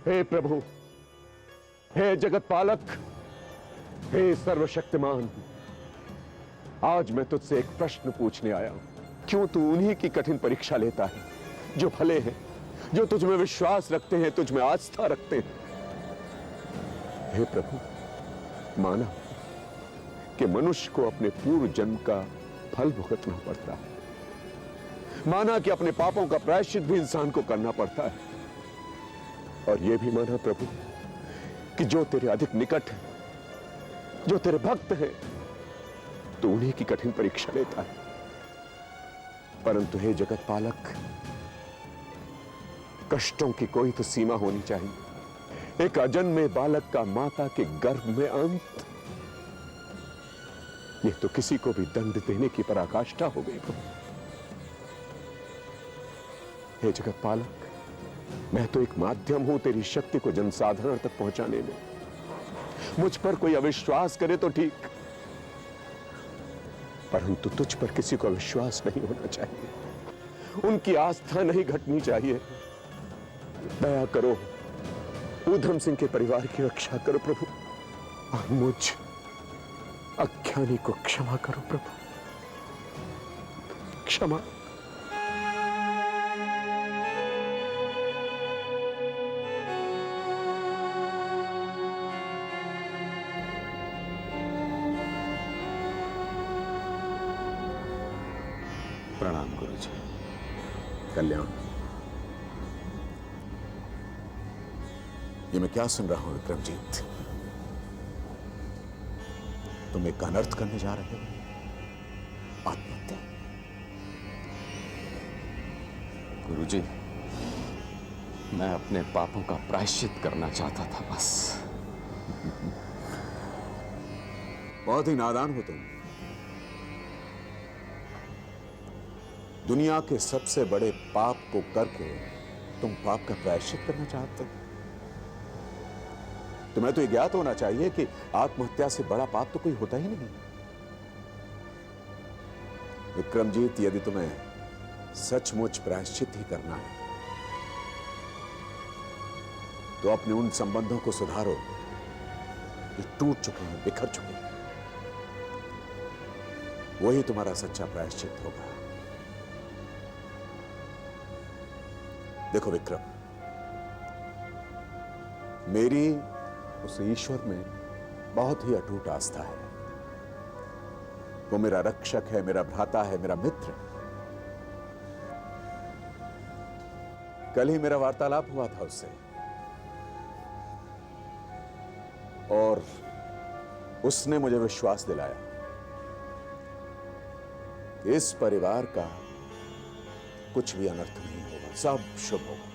हे प्रभु, हे जगत पालक, हे सर्वशक्तिमान, आज मैं तुझसे एक प्रश्न पूछने आया हूं। क्यों तू उन्हीं की कठिन परीक्षा लेता है जो भले हैं, जो तुझ में विश्वास रखते हैं, तुझ में आस्था रखते हैं? हे प्रभु, माना कि मनुष्य को अपने पूर्व जन्म का फल भुगतना पड़ता है, माना कि अपने पापों का प्रायश्चित भी इंसान को करना पड़ता है, और यह भी माना प्रभु कि जो तेरे अधिक निकट है, जो तेरे भक्त है, तो उन्हीं की कठिन परीक्षा लेता है। परंतु हे जगत पालक, कष्टों की कोई तो सीमा होनी चाहिए। एक अजन्मे बालक का माता के गर्भ में अंत, यह तो किसी को भी दंड देने की पराकाष्ठा हो गई। हे जगत पालक, मैं तो एक माध्यम हूं तेरी शक्ति को जनसाधारण तक पहुंचाने में। मुझ पर कोई अविश्वास करे तो ठीक, परंतु तुझ पर किसी को विश्वास नहीं होना चाहिए, उनकी आस्था नहीं घटनी चाहिए। दया करो, ऊधम सिंह के परिवार की रक्षा करो प्रभु, और मुझ अज्ञानी को क्षमा करो प्रभु, क्षमा। प्रणाम गुरुजी। कल्याण, ये मैं क्या सुन रहा हूं विक्रमजीत? तुम एक अनर्थ करने जा रहे हो, आत्महत्या। गुरुजी, मैं अपने पापों का प्रायश्चित करना चाहता था बस। बहुत ही नादान हो तुम। दुनिया के सबसे बड़े पाप को करके तुम पाप का प्रायश्चित करना चाहते हो? तुम्हें तो यह ज्ञात होना चाहिए कि आत्महत्या से बड़ा पाप तो कोई होता ही नहीं। विक्रमजीत, यदि तुम्हें सचमुच प्रायश्चित ही करना है तो अपने उन संबंधों को सुधारो जो टूट चुके हैं, बिखर चुके हैं। वही तुम्हारा सच्चा प्रायश्चित होगा। देखो विक्रम, मेरी उस ईश्वर में बहुत ही अटूट आस्था है। वो मेरा रक्षक है, मेरा भ्राता है, मेरा मित्र। कल ही मेरा वार्तालाप हुआ था उससे, और उसने मुझे विश्वास दिलाया कि इस परिवार का कुछ भी अनर्थ नहीं होगा, सब शुभ होगा।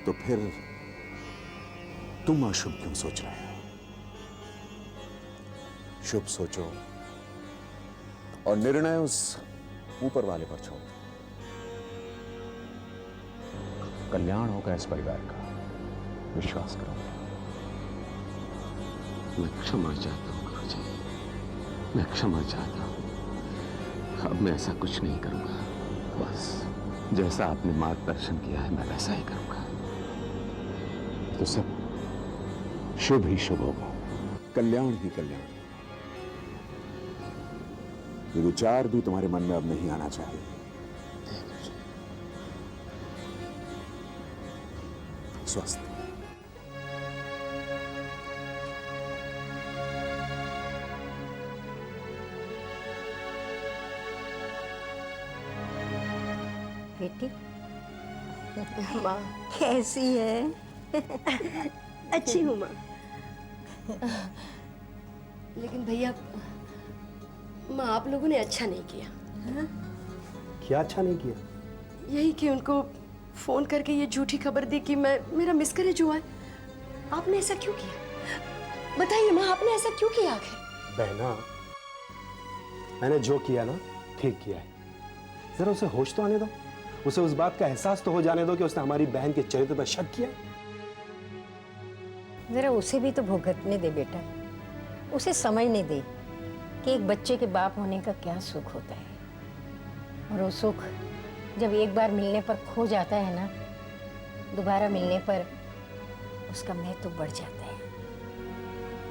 तो फिर तुम अशुभ क्यों सोच रहे हो? शुभ सोचो और निर्णय उस ऊपर वाले पर छोड़ो। कल्याण होगा इस परिवार का, विश्वास करो। मैं क्षमा चाहता हूं गुरुजी, मैं क्षमा चाहता हूं। अब मैं ऐसा कुछ नहीं करूंगा। बस जैसा आपने मार्गदर्शन किया है मैं वैसा ही करूंगा। तो सब शुभ ही शुभ होगा, कल्याण ही कल्याण। ये विचार भी तुम्हारे मन में अब नहीं आना चाहिए। स्वस्थ। बेटी, माँ कैसी है? अच्छी हूँ माँ। लेकिन भैया, माँ आप लोगों ने अच्छा नहीं किया। हाँ? क्या अच्छा नहीं किया? यही कि उनको फोन करके ये झूठी खबर दी कि मेरा मिसकैरेज हुआ है। आपने ऐसा क्यों किया? बताइए माँ, आपने ऐसा क्यों किया आखिर? बहना, मैंने जो किया ना ठीक किया है। जरा उसे होश तो आने दो, उसे उस बात का एहसास तो हो जाने दो कि उसने हमारी बहन के चरित्र पर शक किया। जरा उसे भी तो भुगतने दे बेटा, उसे समझने दे कि एक बच्चे के बाप होने का क्या सुख होता है। और वो सुख जब एक बार मिलने पर खो जाता है ना, दोबारा मिलने पर उसका महत्व बढ़ जाता है।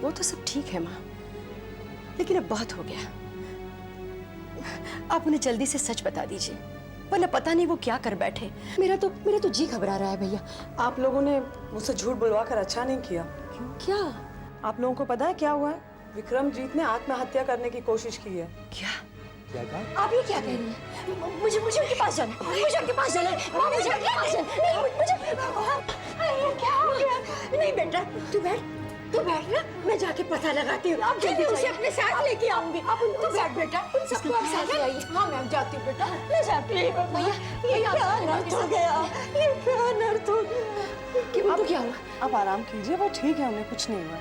वो तो सब ठीक है माँ, लेकिन अब बहुत हो गया। आप उन्हें जल्दी से सच बता दीजिए, वरना पता नहीं वो क्या कर बैठे। मेरा तो जी घबरा रहा है भैया। आप लोगों ने मुझसे झूठ बुलवा कर अच्छा नहीं किया। क्या? आप लोगों को पता है क्या हुआ है? विक्रमजीत ने आत्महत्या करने की कोशिश की है। क्या? क्या कहा? आप ये क्या कह रही हैं? मुझे उनके पास जाना है। मुझे उनके पास जाना है। माँ, मुझे उनके पास जाना है। नहीं, मुझे क्या हो गया? नहीं बेटा, तू बैठ ना, मैं जाके पता लगाती हूँ। आप जल्दी उसे अपने साथ लेके आऊंगी। तू बैठ बेटा, उन सबको आप साथ ले आइए। हाँ, मैं अब जाती हूँ बेटा, मैं जाती हूँ। भैया, ये क्या अनर्थ हो गया? ये क्या अनर्थ हो गया? कि उनको क्या हुआ? आप आराम कीजिए, वो ठीक है, उन्हें कुछ नहीं हुआ है।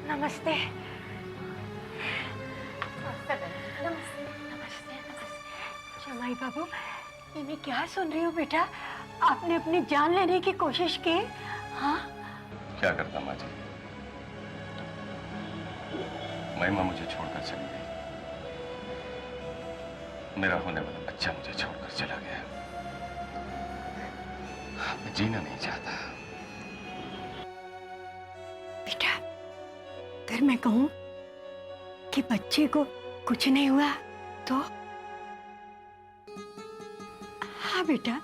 नमस्ते। जमाई बाबू, मैं क्या सुन रही हूँ बेटा? आपने अपनी जान लेने की कोशिश की? हाँ? क्या करता माँ जी, महिमा मुझे छोड़कर चली गई। मेरा होने वाला बच्चा मुझे छोड़कर चला गया। मैं जीना नहीं चाहता। बेटा, अगर मैं कहूँ कि बच्चे को कुछ नहीं हुआ तो? हाँ बेटा,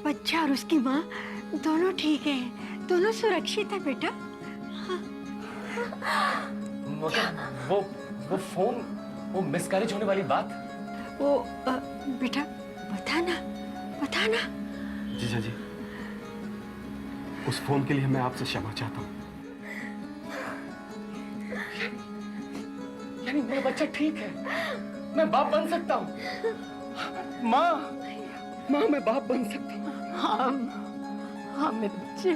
बच्चा और उसकी माँ दोनों ठीक हैं, दोनों सुरक्षित है बेटा। हाँ। वो फोन, वो मिसकैरेज होने वाली बात। वो बेटा बताना। जीजा जी, उस फोन के लिए मैं आपसे क्षमा चाहता हूँ। यानी मेरा बच्चा ठीक है, मैं बाप बन सकता हूँ। माँ, मैं बाप बन सकता हूँ। हाँ मेरे बच्चे,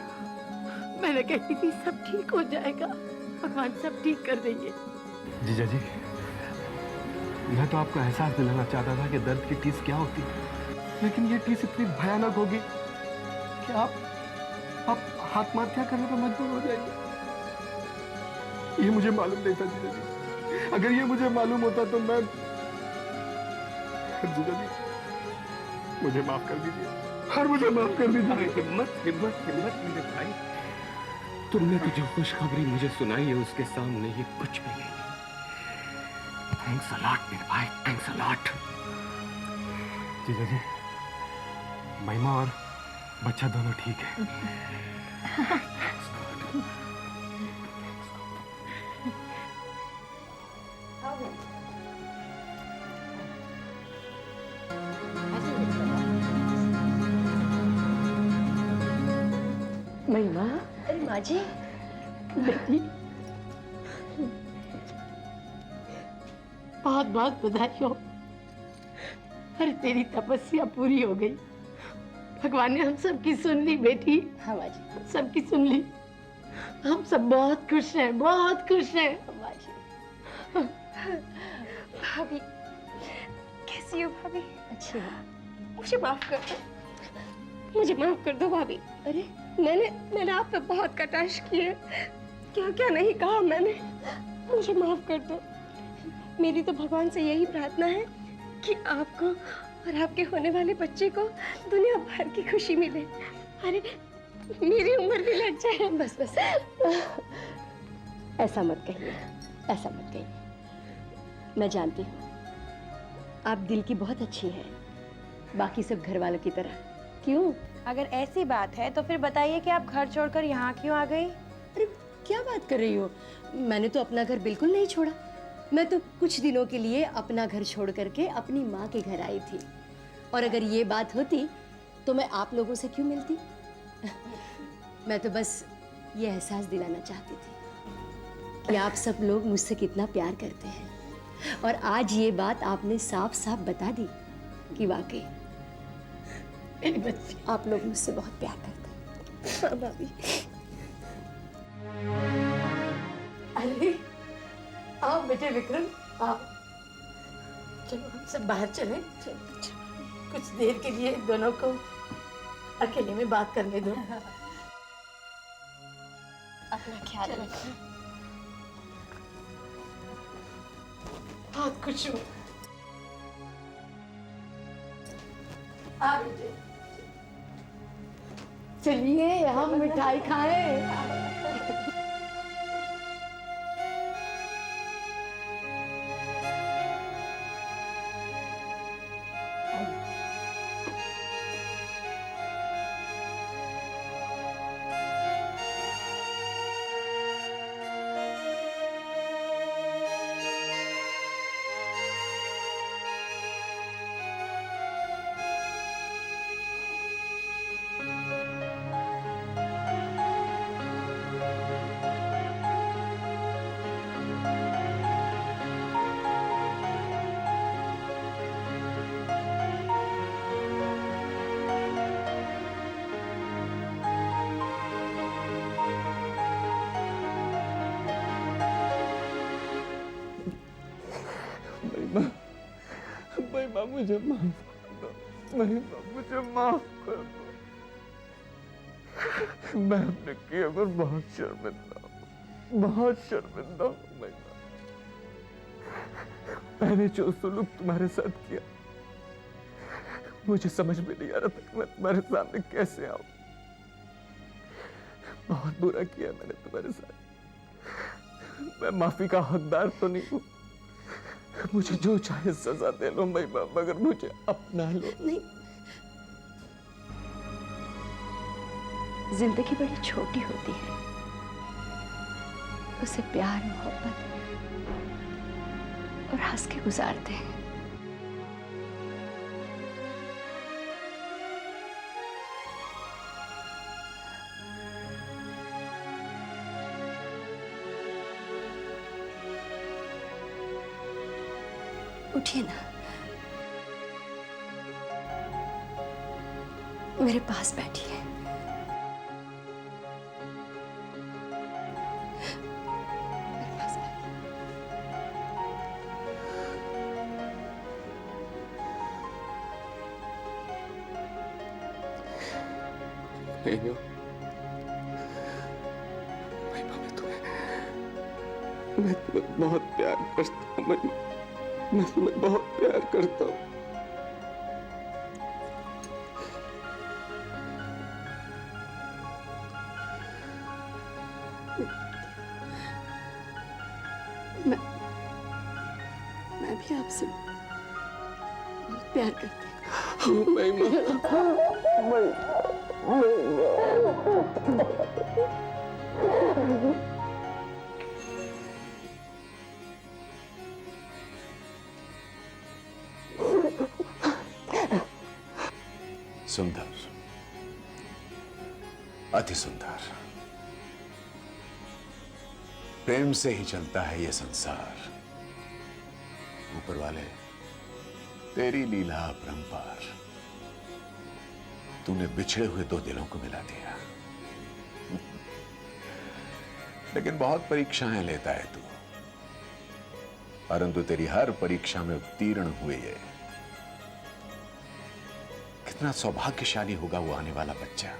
मैंने कही थी सब ठीक हो जाएगा, भगवान सब ठीक कर देंगे। जीजा जी, मैं तो आपको एहसास दिलाना चाहता था कि दर्द की टीस क्या होती है, लेकिन ये टीस इतनी भयानक होगी कि आप आत्महत्या करने पर मजबूर हो जाएंगे। ये मुझे मालूम नहीं था जीजा जी। अगर ये मुझे मालूम होता तो मैं... जीजा जी, मुझे माफ कर दीजिए। हर मुझे माफ कर दीजिए। हिम्मत मेरे भाई, तुमने तो जो खुशखबरी मुझे सुनाई है उसके सामने ये कुछ भी नहीं। थैंक्स अ लॉट मेरे भाई, थैंक्स अ लॉट। जीजा जी, महिमा और बच्चा दोनों ठीक है। महिमा, अरे माँ जी, बेटी, बहुत बहुत बधाई हो। अरे तेरी तपस्या पूरी हो गई, भगवान ने हम सबकी सुन ली बेटी। हाँ माँ जी, सबकी सुन ली। हम सब बहुत खुश हैं, बहुत खुश हैं। माँ जी। भाभी कैसी हो भाभी? अच्छी हूँ। मुझे माफ कर दो, मुझे माफ कर दो भाभी। अरे मैंने आप पे बहुत कटाक्ष किए, क्या क्या नहीं कहा मैंने, मुझे माफ कर दो। मेरी तो भगवान से यही प्रार्थना है कि आपको और आपके होने वाले बच्चे को दुनिया भर की खुशी मिले। अरे मेरी उम्र भी लग जाए। बस ऐसा मत कहिए, ऐसा मत कहिए। मैं जानती हूँ आप दिल की बहुत अच्छी हैं, बाकी सब घर वालों की तरह। क्यों? अगर ऐसी बात है तो फिर बताइए कि आप घर छोड़कर यहाँ क्यों आ गई? अरे क्या बात कर रही हो? मैंने तो अपना घर बिल्कुल नहीं छोड़ा। मैं तो कुछ दिनों के लिए अपना घर छोड़ करके अपनी माँ के घर आई थी, और अगर ये बात होती तो मैं आप लोगों से क्यों मिलती? मैं तो बस ये एहसास दिलाना चाहती थी कि आप सब लोग मुझसे कितना प्यार करते हैं, और आज ये बात आपने साफ साफ बता दी कि वाकई आप लोग मुझसे बहुत प्यार करते हैं। हाँ भाभी। अरे आओ बेटे विक्रम, आओ। चलो हम सब बाहर चलें। कुछ देर के लिए दोनों को अकेले में बात करने दो। अपना ख्याल रखना। बहुत खुश हूँ। चलिए हम मिठाई खाएं। महिमा मुझे माफ कर दो। महिमा मुझे माफ कर दो। मैं अपने किए पर बहुत शर्मिंदा हूँ, बहुत शर्मिंदा हूँ महिमा। मैंने जो सुलूक तुम्हारे साथ किया, मुझे समझ में नहीं आ रहा था कि मैं तुम्हारे सामने कैसे आऊं। बहुत बुरा किया मैंने तुम्हारे साथ। मैं माफी का हकदार तो नहीं हूं। मुझे जो चाहे सजा दे लो महिमा, मगर मुझे अपना लो। नहीं, जिंदगी बड़ी छोटी होती है, उसे प्यार, मोहब्बत और हंस के गुजारते हैं। उठिए ना, मेरे पास बैठिए। मेरे पास बैठिए। मैं तुम्हें बहुत प्यार करता हूँ। मैं तुम्हें बहुत प्यार करता हूँ। मैं भी आपसे बहुत प्यार करती हूँ। सुंदर, अति सुंदर। प्रेम से ही चलता है ये संसार। ऊपर वाले, तेरी लीला अपरंपार। तूने बिछड़े हुए दो दिलों को मिला दिया। लेकिन बहुत परीक्षाएं लेता है तू, परंतु तेरी हर परीक्षा में उत्तीर्ण हुए ये। कितना सौभाग्यशाली होगा वो आने वाला बच्चा,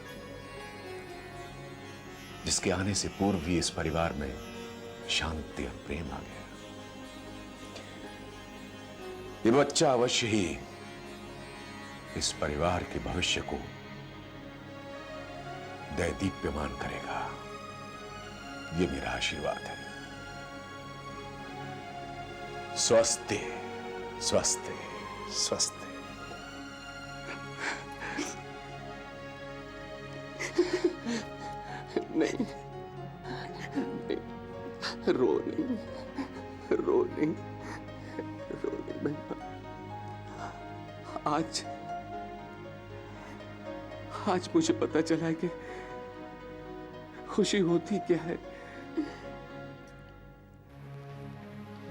जिसके आने से पूर्व ही इस परिवार में शांति और प्रेम आ गया। ये बच्चा अवश्य ही इस परिवार के भविष्य को दैदीप्यमान करेगा। ये मेरा आशीर्वाद है। स्वस्ति स्वस्ति स्वस्ति। नहीं, रो नहीं, रो नहीं, रो नहीं महिमा। आज मुझे पता चला है कि खुशी होती क्या है।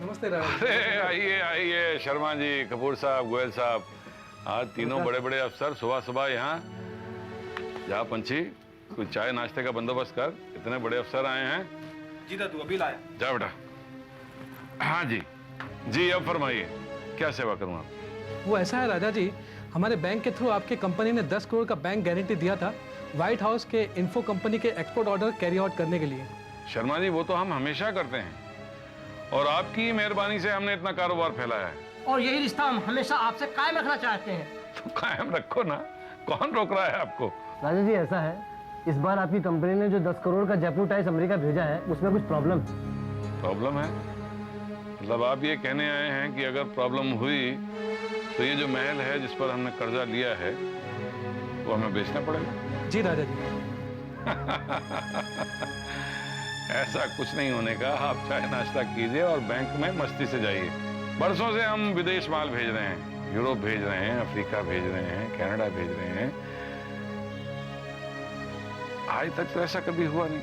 नमस्ते राज। अरे आइए आइए शर्मा जी, कपूर साहब, गोयल साहब। आज तीनों बड़े बड़े अफसर सुबह सुबह यहाँ। जा पंछी, कुछ चाय नाश्ते का बंदोबस्त कर, इतने बड़े अफसर आए हैं। जी दादू, अभी लाया। जा बेटा। हाँ जी जी, अब फरमाइए, क्या सेवा करूँ आप? वो ऐसा है राजा जी, हमारे बैंक के थ्रू आपके कंपनी ने 10 करोड़ का बैंक गारंटी दिया था व्हाइट हाउस के इन्फो कंपनी के एक्सपोर्ट ऑर्डर कैरी आउट करने के लिए। शर्मा जी वो तो हम हमेशा करते हैं और आपकी मेहरबानी से हमने इतना कारोबार फैलाया है। और यही रिश्ता हम हमेशा आपसे कायम रखना चाहते हैं। तो कायम रखो ना, कौन रोक रहा है आपको? राजा जी ऐसा है, इस बार आपकी कंपनी ने जो 10 करोड़ का जयपुर टाइल्स अमेरिका भेजा है उसमें कुछ प्रॉब्लम है? मतलब आप ये कहने आए हैं कि अगर प्रॉब्लम हुई तो ये जो महल है जिस पर हमने कर्जा लिया है वो हमें बेचना पड़ेगा? जी राजा जी। ऐसा कुछ नहीं होने का। आप चाय नाश्ता कीजिए और बैंक में मस्ती से जाइए। बरसों से हम विदेश माल भेज रहे हैं, यूरोप भेज रहे हैं, अफ्रीका भेज रहे हैं, कनाडा भेज रहे हैं। आज तक तो ऐसा कभी हुआ नहीं।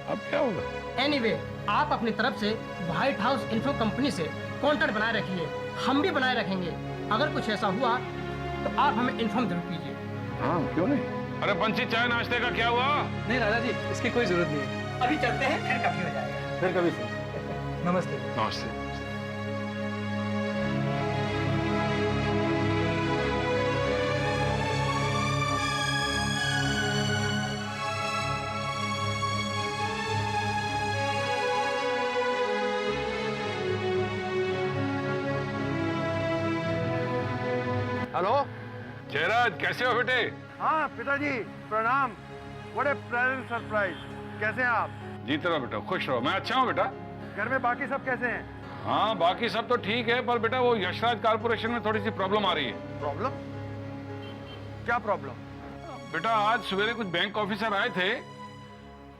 अब क्या होगा? एनीवे, आप अपनी तरफ से व्हाइट हाउस इन्फो कंपनी से कॉन्ट्रैक्ट बनाए रखिए, हम भी बनाए रखेंगे। अगर कुछ ऐसा हुआ तो आप हमें इन्फॉर्म जरूर कीजिए। हाँ क्यों नहीं। अरे पंछी चाय नाश्ते का क्या हुआ? नहीं राजा जी, इसकी कोई जरूरत नहीं है। अभी चलते हैं, फिर कभी हो जाएगा। फिर कभी से। नमस्ते। नमस्ते। हेलो जयराज, कैसे हो बेटे? हाँ पिताजी प्रणाम। बड़े प्लेजेंट सरप्राइज। कैसे हैं आप? जीते रहो बेटा, खुश रहो। मैं अच्छा हूँ बेटा। घर में बाकी सब कैसे हैं? हाँ बाकी सब तो ठीक है, पर बेटा वो यशराज कारपोरेशन में थोड़ी सी प्रॉब्लम आ रही है। प्रॉब्लम? क्या प्रॉब्लम? बेटा आज सवेरे कुछ बैंक ऑफिसर आए थे।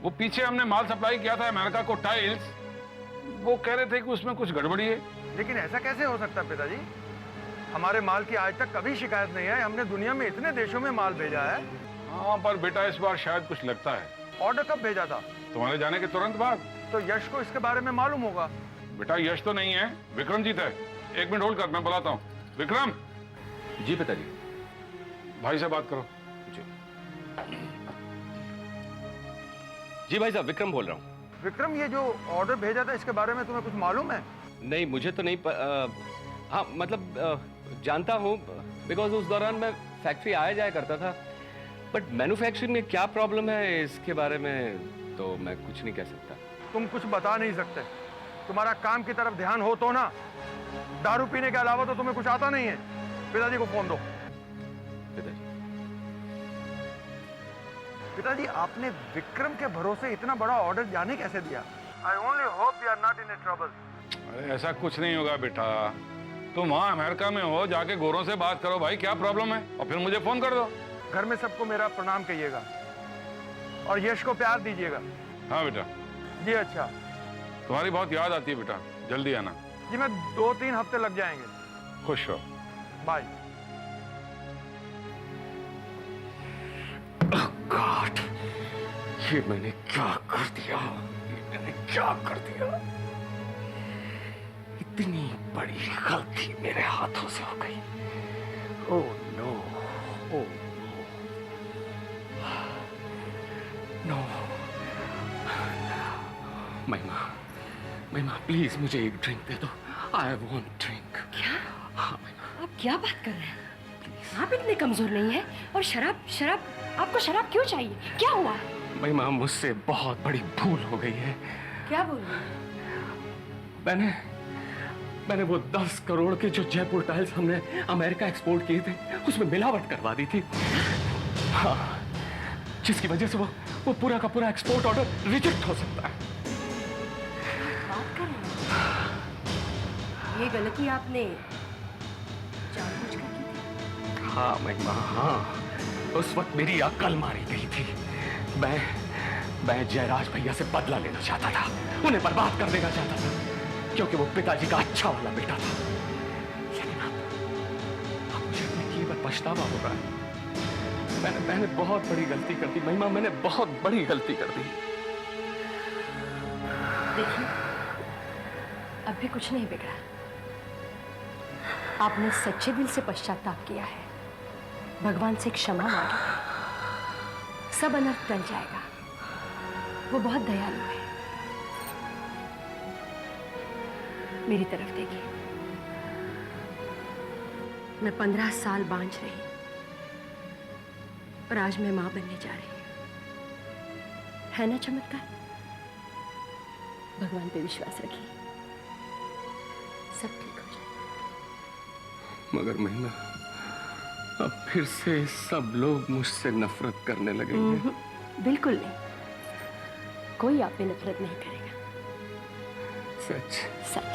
वो पीछे हमने माल सप्लाई किया था अमेरिका को टाइल्स, वो कह रहे थे कि उसमें कुछ गड़बड़ी है। लेकिन ऐसा कैसे हो सकता है पिताजी? हमारे माल की आज तक कभी शिकायत नहीं है। हमने दुनिया में इतने देशों में माल भेजा है। हाँ पर बेटा इस बार शायद कुछ लगता है। ऑर्डर कब भेजा था? तुम्हारे जाने के तुरंत बाद। तो यश को इसके बारे में मालूम होगा। बेटा यश तो नहीं है, विक्रमजीत है। एक मिनट होल्ड कर, मैं बुलाता हूँ। विक्रम। जी पिताजी। भाई से बात करो। जी भाई साहब, विक्रम बोल रहा हूँ। विक्रम, ये जो ऑर्डर भेजा था इसके बारे में तुम्हें कुछ मालूम है? नहीं मुझे तो नहीं हाँ मतलब जानता हूँ, बिकॉज उस दौरान मैं फैक्ट्री आया जाया करता था। बट मैन्युफैक्चरिंग में क्या प्रॉब्लम है इसके बारे में तो मैं कुछ नहीं कह सकता। तुम कुछ बता नहीं सकते? तुम्हारा काम की तरफ ध्यान हो तो ना। दारू पीने के अलावा तो तुम्हें कुछ आता नहीं है। पिताजी को फोन दो। पिताजी आपने विक्रम के भरोसे इतना बड़ा ऑर्डर जाने कैसे दिया? I only hope you are not in a trouble. अरे ऐसा कुछ नहीं होगा बेटा। तुम वहाँ अमेरिका में हो, जाके गोरों से बात करो भाई क्या प्रॉब्लम है, और फिर मुझे फोन कर दो। घर में सबको मेरा प्रणाम कहिएगा और यश को प्यार दीजिएगा। हाँ बेटा। जी अच्छा। तुम्हारी बहुत याद आती है बेटा, जल्दी आना। जी मैं 2-3 हफ्ते लग जाएंगे। खुश रहो। बाय। गॉड, ये मैंने क्या कर दिया? मैंने क्या कर दिया? इतनी बड़ी गलती मेरे हाथों से हो गई। Oh no, oh no. Mahima please मुझे एक ड्रिंक दे दो। I want drink. क्या? हाँ महिमा। आप क्या बात कर रहे हैं? आप इतने कमजोर नहीं हैं। और शराब आपको शराब क्यों चाहिए? क्या हुआ? महिमा मुझसे बहुत बड़ी भूल हो गई है। क्या बोल रही हैं? मैंने वो 10 करोड़ के जो जयपुर टाइल्स हमने अमेरिका एक्सपोर्ट किए थे उसमें मिलावट करवा दी थी। हाँ, जिसकी वजह से वो पूरा का पूरा एक्सपोर्ट ऑर्डर रिजेक्ट हो सकता है। बात कर रहे हैं? ये गलती आपने जानबूझकर की थी? हाँ महिमा, हाँ। उस वक्त मेरी अक्ल मारी गई थी। मैं जयराज भैया से बदला लेना चाहता था, उन्हें बर्बाद कर देना चाहता था, क्योंकि वो पिताजी का अच्छा वाला बेटा था। लेकिन अब मुझे अपने किए पर पछतावा हो रहा है। मैंने बहुत बड़ी गलती कर दी महिमा, मैंने बहुत बड़ी गलती कर दी। देखिए, अब भी कुछ नहीं बिगड़ा। आपने सच्चे दिल से पश्चाताप किया है, भगवान से क्षमा मांगी, सब अनर्थ टल जाएगा। वो बहुत दयालु है। मेरी तरफ देखिए, मैं 15 साल बांझ रही और आज मैं मां बनने जा रही हूं। है ना चमत्कार? भगवान पे विश्वास रखिए, सब ठीक हो जाएगा। मगर महिमा, अब फिर से सब लोग मुझसे नफरत करने लगेंगे। बिल्कुल नहीं, कोई आप पे नफरत नहीं करेगा। सच? सच।